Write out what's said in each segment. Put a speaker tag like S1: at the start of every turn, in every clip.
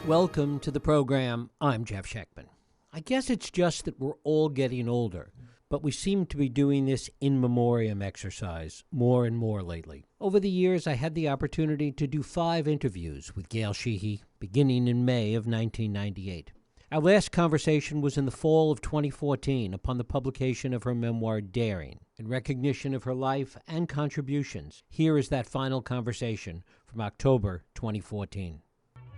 S1: Welcome to the program. I'm Jeff Schechtman. I guess it's just that we're all getting older, but we seem to be doing this in memoriam exercise more and more lately. Over the years, I had the opportunity to do 5 interviews with Gail Sheehy, beginning in May of 1998. Our last conversation was in the fall of 2014 upon the publication of her memoir, Daring. In recognition of her life and contributions, here is that final conversation from October 2014.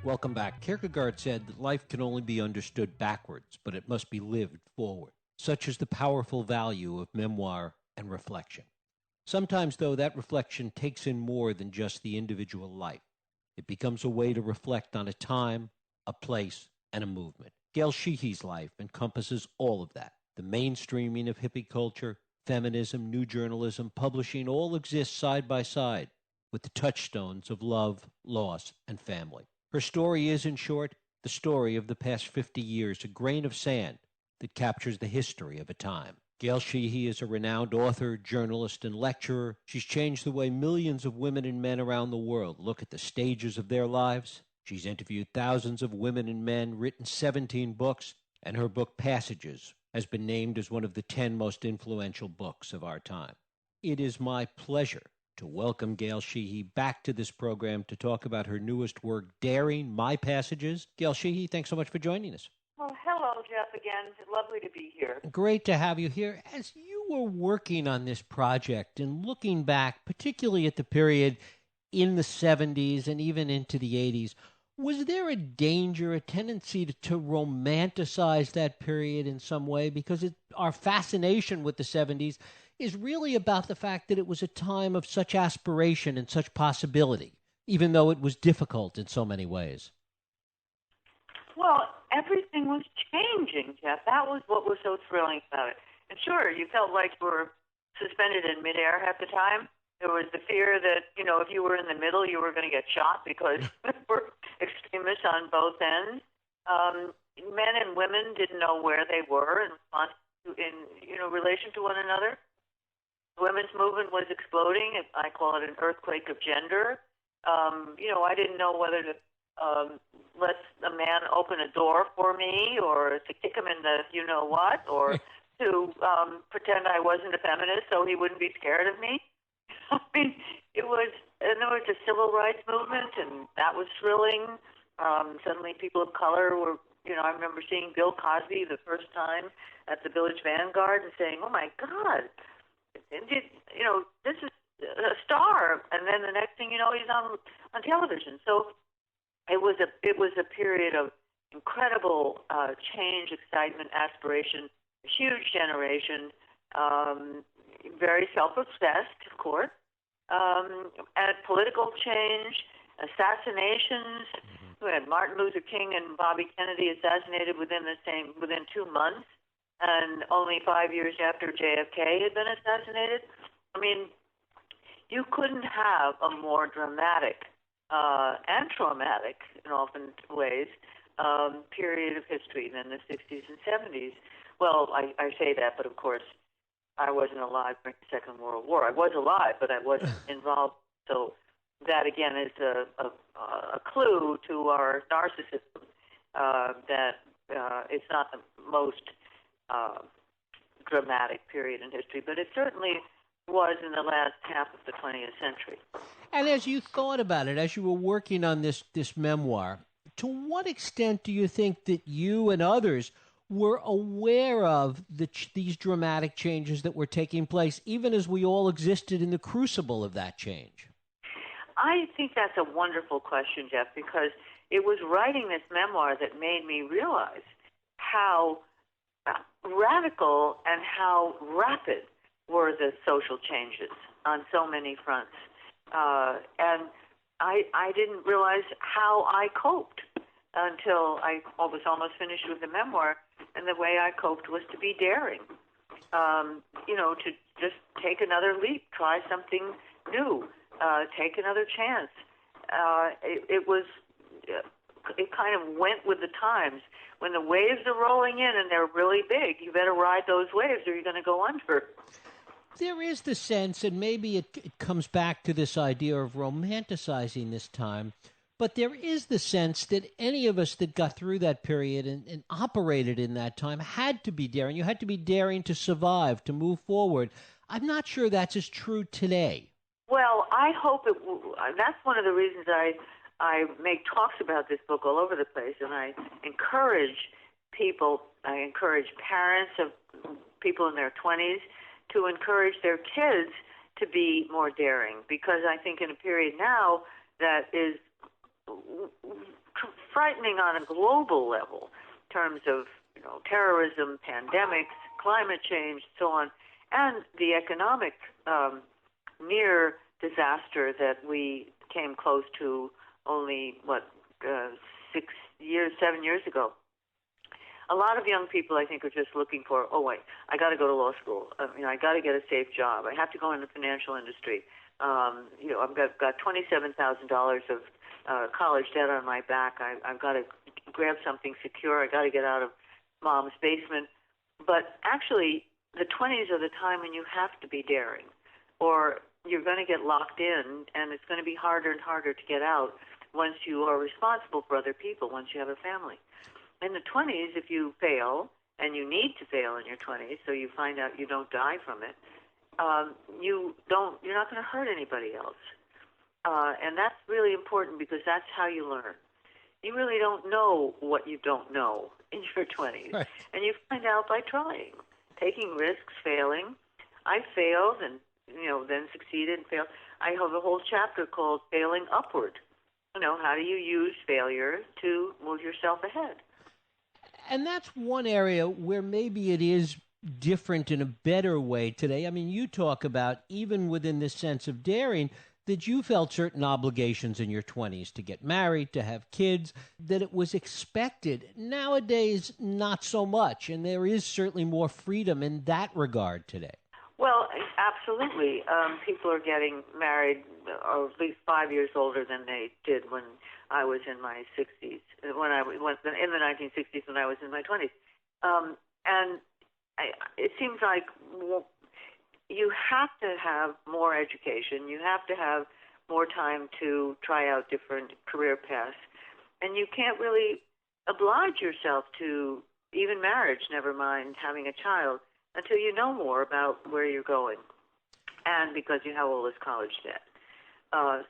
S1: Welcome back. Kierkegaard said that life can only be understood backwards, but it must be lived forward. Such is the powerful value of memoir and reflection. Sometimes, though, that reflection takes in more than just the individual life. It becomes a way to reflect on a time, a place, and a movement. Gail Sheehy's life encompasses all of that. The mainstreaming of hippie culture, feminism, new journalism, publishing all exist side by side with the touchstones of love, loss, and family. Her story is, in short, the story of the past 50 years, a grain of sand that captures the history of a time. Gail Sheehy is a renowned author, journalist, and lecturer. She's changed the way millions of women and men around the world look at the stages of their lives. She's interviewed thousands of women and men, written 17 books, and her book, Passages, has been named as one of the 10 most influential books of our time. It is my pleasure to welcome Gail Sheehy back to this program to talk about her newest work, Daring, My Passages. Gail Sheehy, thanks so much for joining us.
S2: Well, hello, Jeff, again. It's lovely to be here.
S1: Great to have you here. As you were working on this project and looking back, particularly at the period in the 70s and even into the 80s, was there a danger, a tendency to romanticize that period in some way? Because our fascination with the 70s is really about the fact that it was a time of such aspiration and such possibility, even though it was difficult in so many ways.
S2: Well, everything was changing, Jeff. That was what was so thrilling about it. And sure, you felt like you were suspended in midair half the time. There was the fear that, if you were in the middle, you were going to get shot because there were extremists on both ends. Men and women didn't know where they were in relation to one another. The women's movement was exploding. I call it an earthquake of gender. I didn't know whether to let a man open a door for me or to kick him in the you-know-what or to pretend I wasn't a feminist so he wouldn't be scared of me. I mean, there was a civil rights movement, and that was thrilling. Suddenly people of color were, I remember seeing Bill Cosby the first time at the Village Vanguard and saying, oh, my God, this is a star. And then the next thing you know, he's on television. So it was a period of incredible change, excitement, aspiration, a huge generation, very self-obsessed, of course, and political change, assassinations. We had Martin Luther King and Bobby Kennedy assassinated within 2 months, and only 5 years after JFK had been assassinated. I mean, you couldn't have a more dramatic and traumatic, in often ways, period of history than the 60s and 70s. Well, I say that, but of course, I wasn't alive during the Second World War. I was alive, but I wasn't involved. So that, again, is a clue to our narcissism that it's not the most dramatic period in history, but it certainly was in the last half of the 20th century.
S1: And as you thought about it, as you were working on this memoir, to what extent do you think that you and others were aware of these dramatic changes that were taking place, even as we all existed in the crucible of that change?
S2: I think that's a wonderful question, Jeff, because it was writing this memoir that made me realize how radical and how rapid were the social changes on so many fronts. And I didn't realize how I coped until I was almost finished with the memoir. And the way I coped was to be daring, to just take another leap, try something new, take another chance. It kind of went with the times. When the waves are rolling in and they're really big, you better ride those waves or you're going to go under.
S1: There is the sense, and maybe it comes back to this idea of romanticizing this time, But there is the sense that any of us that got through that period and operated in that time had to be daring. You had to be daring to survive, to move forward. I'm not sure that's as true today.
S2: Well, I hope that's one of the reasons I make talks about this book all over the place, and I encourage people, I encourage parents of people in their 20s to encourage their kids to be more daring, because I think in a period now that is frightening on a global level in terms of terrorism, pandemics, climate change, so on, and the economic near disaster that we came close to only 7 years ago. A lot of young people, I think, are just looking for, I got to go to law school. I got to get a safe job. I have to go in the financial industry. I've got $27,000 of college debt on my back. I've got to grab something secure. I got to get out of mom's basement. But actually, the 20s are the time when you have to be daring, or you're going to get locked in, and it's going to be harder and harder to get out once you are responsible for other people, once you have a family. In the 20s, if you fail, and you need to fail in your 20s, so you find out you don't die from it, you're not going to hurt anybody else. And that's really important, because that's how you learn. You really don't know what you don't know in your 20s. Right. And you find out by trying, taking risks, failing. I failed and, then succeeded and failed. I have a whole chapter called Failing Upward. How do you use failure to move yourself ahead?
S1: And that's one area where maybe it is different in a better way today. I mean, you talk about, even within this sense of daring, that you felt certain obligations in your 20s to get married, to have kids, that it was expected. Nowadays, not so much, and there is certainly more freedom in that regard today.
S2: Well, absolutely. People are getting married, or at least 5 years older than they did when I was in my 60s, in the 1960s when I was in my 20s. It seems like you have to have more education. You have to have more time to try out different career paths. And you can't really oblige yourself to even marriage, never mind having a child, until you know more about where you're going, and because you have all this college debt.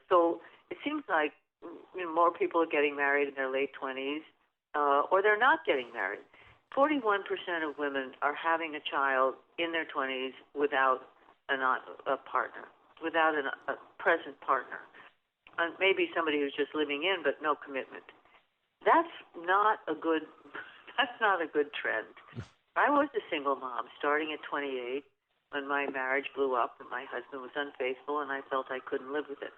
S2: So it seems like more people are getting married in their late 20s, or they're not getting married. 41% of women are having a child in their 20s without a partner, without a present partner. Maybe somebody who's just living in, but no commitment. That's not a good trend. I was a single mom starting at 28 when my marriage blew up and my husband was unfaithful, and I felt I couldn't live with it.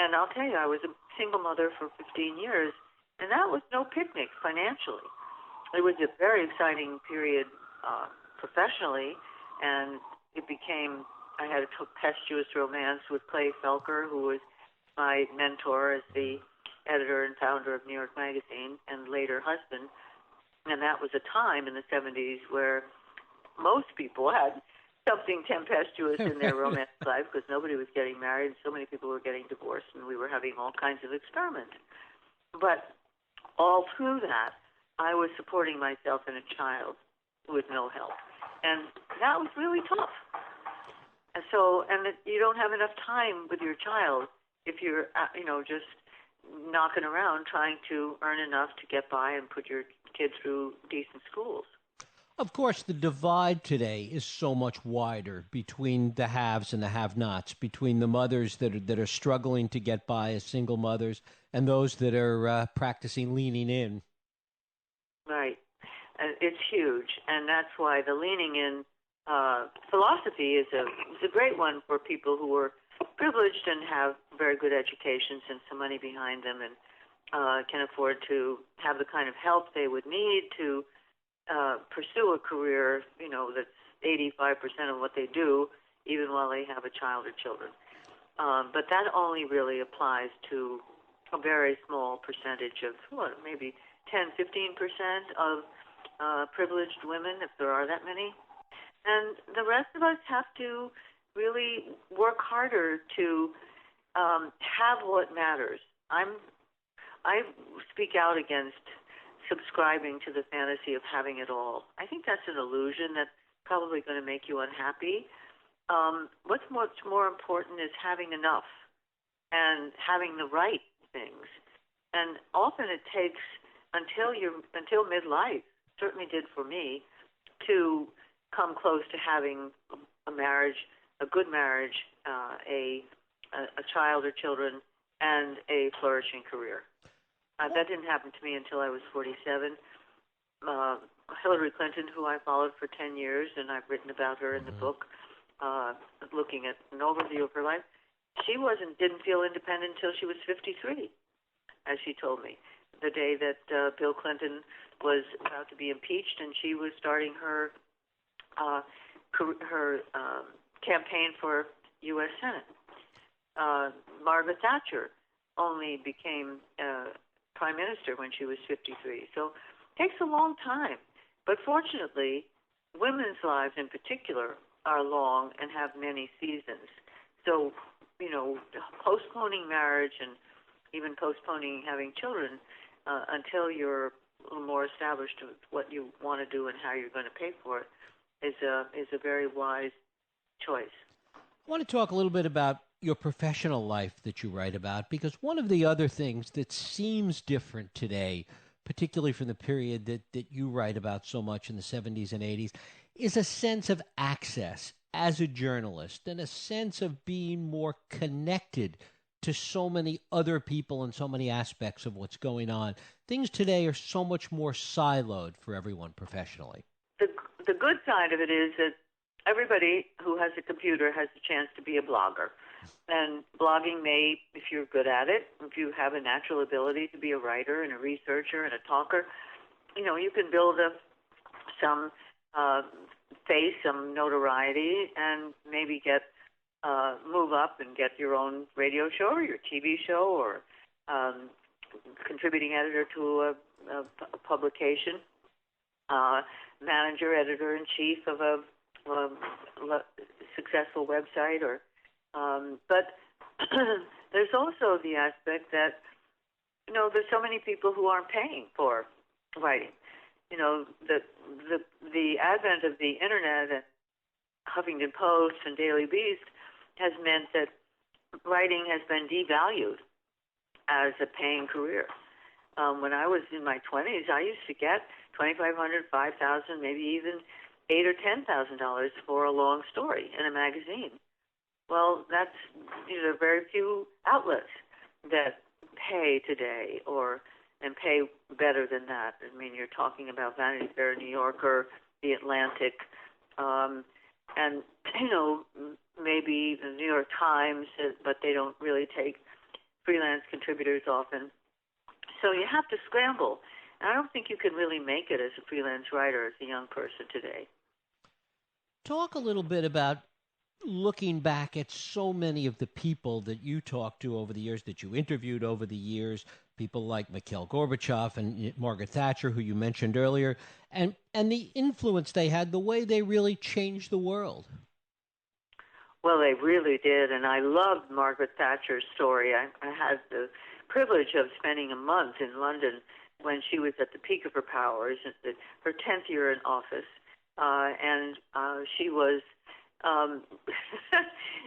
S2: And I'll tell you, I was a single mother for 15 years, and that was no picnic financially. It was a very exciting period professionally, and I had a tempestuous romance with Clay Felker, who was my mentor as the editor and founder of New York Magazine, and later husband. And that was a time in the 70s where most people had something tempestuous in their romantic life, because nobody was getting married, and so many people were getting divorced, and we were having all kinds of experiments. But all through that, I was supporting myself and a child with no help. And that was really tough. And you don't have enough time with your child if you're, just knocking around trying to earn enough to get by and put your kids through decent schools.
S1: Of course, the divide today is so much wider between the haves and the have-nots, between the mothers that are struggling to get by as single mothers and those that are practicing leaning in.
S2: Right. It's huge, and that's why the leaning in philosophy is a great one for people who are privileged and have very good educations and some money behind them, and can afford to have the kind of help they would need to pursue a career, that's 85% of what they do, even while they have a child or children. But that only really applies to a very small percentage of, maybe 10, 15% of privileged women, if there are that many. And the rest of us have to really work harder to have what matters. I'm I speak out against subscribing to the fantasy of having it all. I think that's an illusion that's probably going to make you unhappy. What's much more important is having enough and having the right things. And often it takes until midlife, certainly did for me, to come close to having a marriage, a good marriage, a child or children, and a flourishing career. That didn't happen to me until I was 47. Hillary Clinton, who I followed for 10 years, and I've written about her in the book, looking at an overview of her life, she didn't feel independent until she was 53, as she told me. The day that Bill Clinton was about to be impeached, and she was starting her campaign for U.S. Senate. Margaret Thatcher only became prime minister when she was 53. So it takes a long time. But fortunately, women's lives in particular are long and have many seasons. So, postponing marriage and even postponing having children until you're a little more established with what you want to do and how you're going to pay for it is a very wise choice.
S1: I want to talk a little bit about your professional life that you write about, because one of the other things that seems different today, particularly from the period that you write about so much in the 70s and 80s, is a sense of access as a journalist and a sense of being more connected to so many other people and so many aspects of what's going on. Things today are so much more siloed for everyone professionally.
S2: The good side of it is that everybody who has a computer has a chance to be a blogger. And blogging may, if you're good at it, if you have a natural ability to be a writer and a researcher and a talker, you can build some face, some notoriety, and maybe move up and get your own radio show or your TV show or contributing editor to a publication, manager, editor-in-chief of a successful website. But there's also the aspect that, there's so many people who aren't paying for writing. The advent of the Internet and Huffington Post and Daily Beast has meant that writing has been devalued as a paying career. When I was in my 20s, I used to get $2,500, $5,000, maybe even $8,000 or $10,000 for a long story in a magazine. Well, there are very few outlets that pay today and pay better than that. I mean, you're talking about Vanity Fair, New Yorker, The Atlantic, and maybe the New York Times, but they don't really take freelance contributors often. So you have to scramble. And I don't think you can really make it as a freelance writer as a young person today.
S1: Talk a little bit about looking back at so many of the people that you talked to over the years, that you interviewed over the years, people like Mikhail Gorbachev and Margaret Thatcher, who you mentioned earlier, and the influence they had, the way they really changed the world.
S2: Well, they really did, and I loved Margaret Thatcher's story. I had the privilege of spending a month in London when she was at the peak of her powers, her 10th year in office, and she was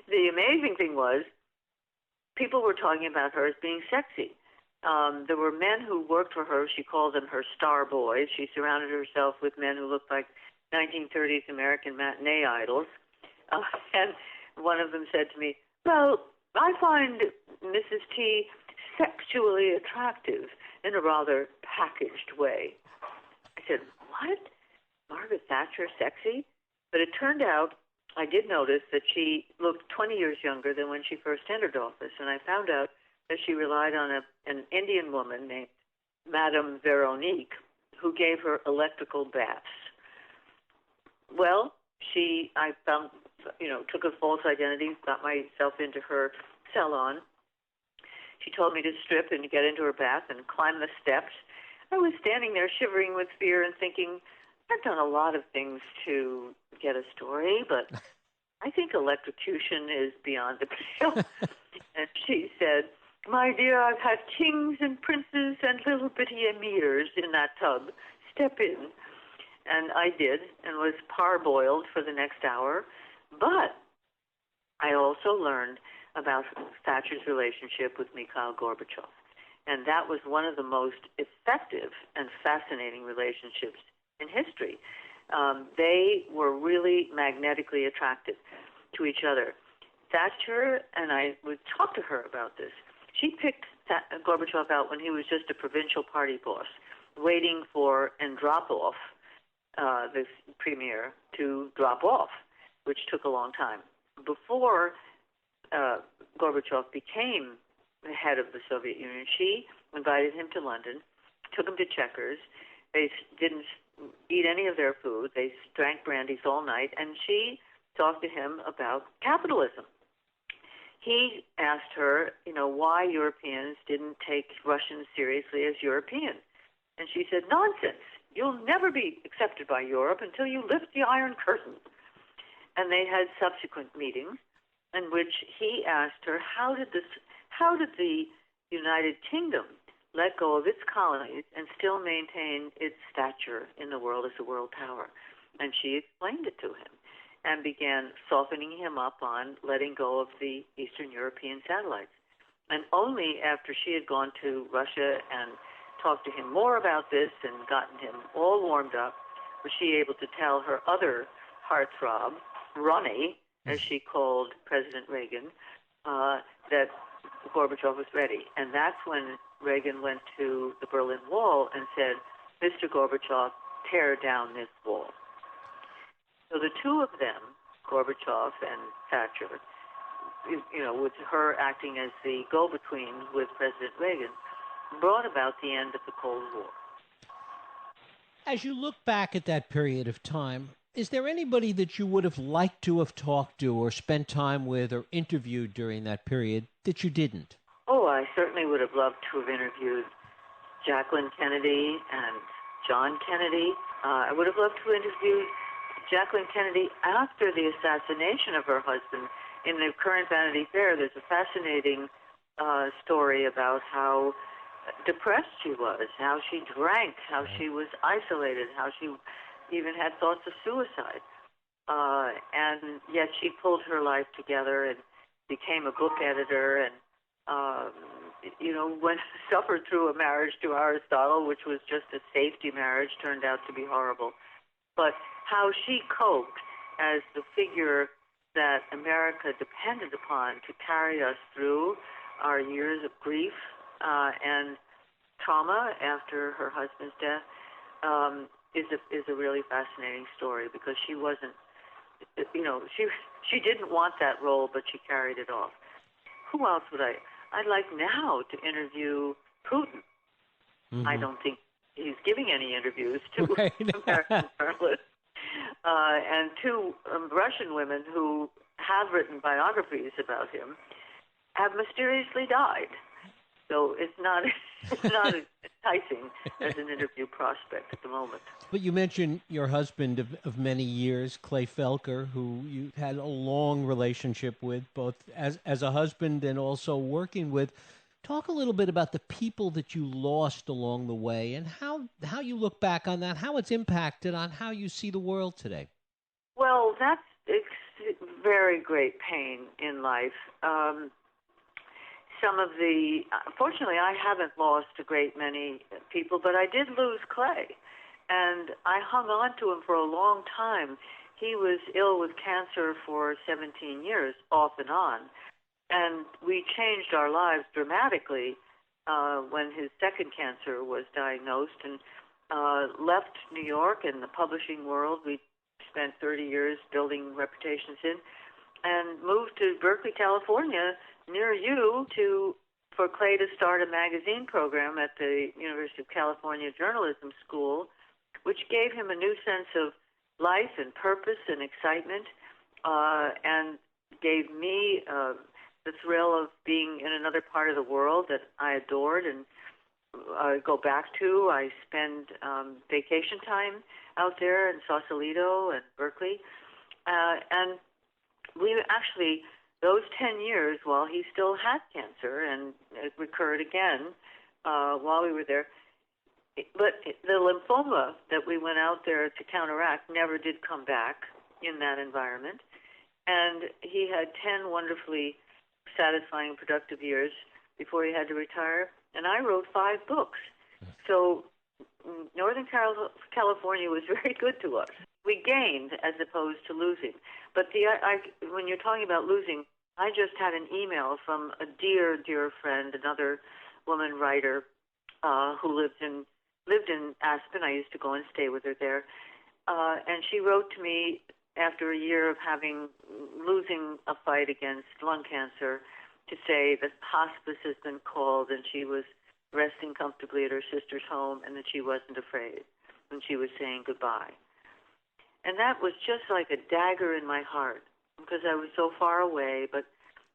S2: the amazing thing was people were talking about her as being sexy. There were men who worked for her. She called them her star boys. She surrounded herself with men who looked like 1930s American matinee idols. And one of them said to me, well, I find Mrs. T sexually attractive in a rather packaged way. I said, what? Margaret Thatcher sexy? But it turned out I did notice that she looked 20 years younger than when she first entered office, and I found out that she relied on an Indian woman named Madame Veronique, who gave her electrical baths. Well, I found, took a false identity, got myself into her salon. She told me to strip and get into her bath and climb the steps. I was standing there shivering with fear and thinking, I've done a lot of things to get a story, but I think electrocution is beyond the pale. And she said, My dear, I've had kings and princes and little bitty emirs in that tub. Step in. And I did, and was parboiled for the next hour. But I also learned about Thatcher's relationship with Mikhail Gorbachev. And that was one of the most effective and fascinating relationships in history. They were really magnetically attracted to each other. Thatcher, and I would talk to her about this, she picked Gorbachev out when he was just a provincial party boss, waiting for Andropov, the premier, to drop off, which took a long time. Before Gorbachev became the head of the Soviet Union, she invited him to London, took him to Chequers. They didn't eat any of their food. They drank brandies all night, and she talked to him about capitalism. He asked her, why Europeans didn't take Russians seriously as Europeans. And she said, nonsense. You'll never be accepted by Europe until you lift the Iron Curtain. And they had subsequent meetings in which he asked her, how did the United Kingdom let go of its colonies and still maintain its stature in the world as a world power? And she explained it to him and began softening him up on letting go of the Eastern European satellites. And only after she had gone to Russia and talked to him more about this and gotten him all warmed up was she able to tell her other heartthrob, Ronnie, as she called President Reagan, that Gorbachev was ready. And that's when Reagan went to the Berlin Wall and said, Mr. Gorbachev, tear down this wall. So the two of them, Gorbachev and Thatcher, with her acting as the go-between with President Reagan, brought about the end of the Cold War.
S1: As you look back at that period of time, is there anybody that you would have liked to have talked to or spent time with or interviewed during that period that you didn't?
S2: Oh, I certainly would have loved to have interviewed Jacqueline Kennedy and John Kennedy. I would have loved to interview Jacqueline Kennedy after the assassination of her husband. In the current Vanity Fair, there's a fascinating story about how depressed she was, how she drank, how she was isolated, how she even had thoughts of suicide. And yet she pulled her life together and became a book editor and, suffered through a marriage to Aristotle, which was just a safety marriage, turned out to be horrible. But how she coped as the figure that America depended upon to carry us through our years of grief and trauma after her husband's death is a really fascinating story, because she wasn't, she didn't want that role, but she carried it off. Who else I'd like now to interview Putin. Mm-hmm. I don't think he's giving any interviews to American journalists. And two Russian women who have written biographies about him have mysteriously died. So it's not enticing as an interview prospect at the moment.
S1: But you mentioned your husband of many years, Clay Felker, who you had a long relationship with, both as a husband and also working with. Talk a little bit about the people that you lost along the way and how you look back on that, how it's impacted on how you see the world today.
S2: Well, that's very great pain in life. Fortunately, I haven't lost a great many people, but I did lose Clay. And I hung on to him for a long time. He was ill with cancer for 17 years, off and on. And we changed our lives dramatically when his second cancer was diagnosed, and left New York and the publishing world we spent 30 years building reputations in, and moved to Berkeley, California, near you, for Clay to start a magazine program at the University of California Journalism School, which gave him a new sense of life and purpose and excitement, and gave me the thrill of being in another part of the world that I adored and go back to. I spend vacation time out there in Sausalito and Berkeley. And we actually those 10 years while he still had cancer, and it recurred again while we were there. But the lymphoma that we went out there to counteract never did come back in that environment. And he had 10 wonderfully satisfying, productive years before he had to retire. And I wrote 5 books. So Northern California was very good to us. We gained as opposed to losing. But when you're talking about losing, I just had an email from a dear, dear friend, another woman writer who lived in Aspen. I used to go and stay with her there. And she wrote to me after a year of losing a fight against lung cancer to say that hospice has been called and she was resting comfortably at her sister's home and that she wasn't afraid when she was saying goodbye. And that was just like a dagger in my heart because I was so far away, but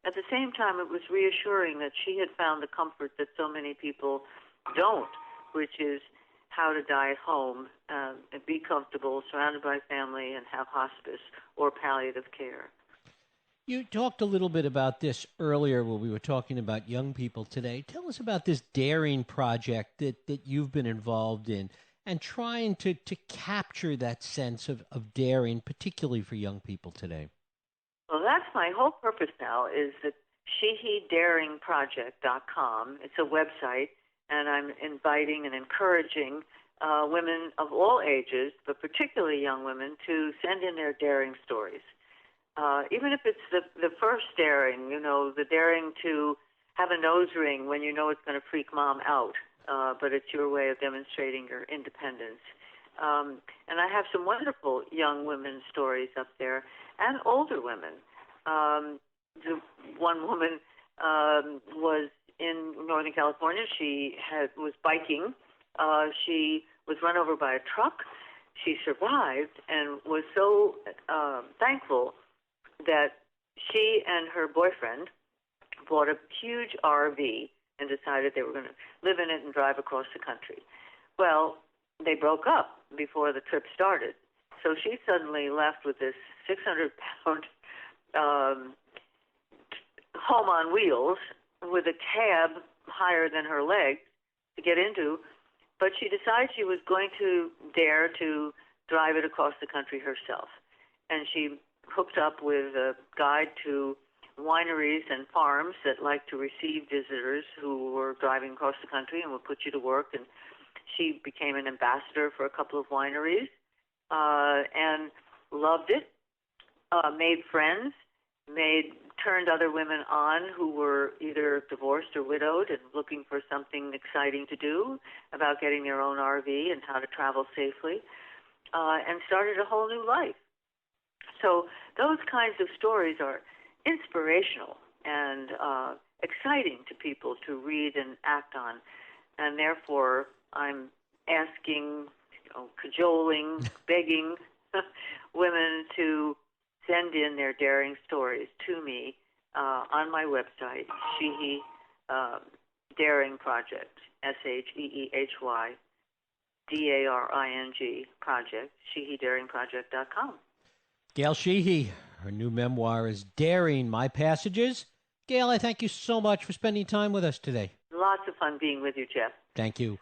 S2: at the same time it was reassuring that she had found the comfort that so many people don't, which is how to die at home and be comfortable, surrounded by family, and have hospice or palliative care.
S1: You talked a little bit about this earlier when we were talking about young people today. Tell us about this daring project that you've been involved in and trying to capture that sense of daring, particularly for young people today.
S2: Well, that's my whole purpose now is that SheehyDaringProject.com. It's a website, and I'm inviting and encouraging women of all ages, but particularly young women, to send in their daring stories. Even if it's the first daring, the daring to have a nose ring when you know it's going to freak mom out, but it's your way of demonstrating your independence. And I have some wonderful young women's stories up there, and older women. The one woman was in Northern California. She was biking. She was run over by a truck. She survived and was so thankful that she and her boyfriend bought a huge RV and decided they were going to live in it and drive across the country. Well, they broke up before the trip started. So she suddenly left with this 600-pound home on wheels with a cab higher than her legs to get into. But she decided she was going to dare to drive it across the country herself. And she hooked up with a guide to wineries and farms that like to receive visitors who were driving across the country and would put you to work. And she became an ambassador for a couple of wineries and loved it, made friends, turned other women on who were either divorced or widowed and looking for something exciting to do about getting their own RV and how to travel safely, and started a whole new life. So those kinds of stories are inspirational and exciting to people to read and act on. And therefore, I'm asking, cajoling, begging women to send in their daring stories to me on my website, Sheehy Daring Project, SheehyDaring Project, SheehyDaringProject.com.
S1: Gail Sheehy, her new memoir is Daring My Passages. Gail, I thank you so much for spending time with us today.
S2: Lots of fun being with you, Jeff.
S1: Thank you.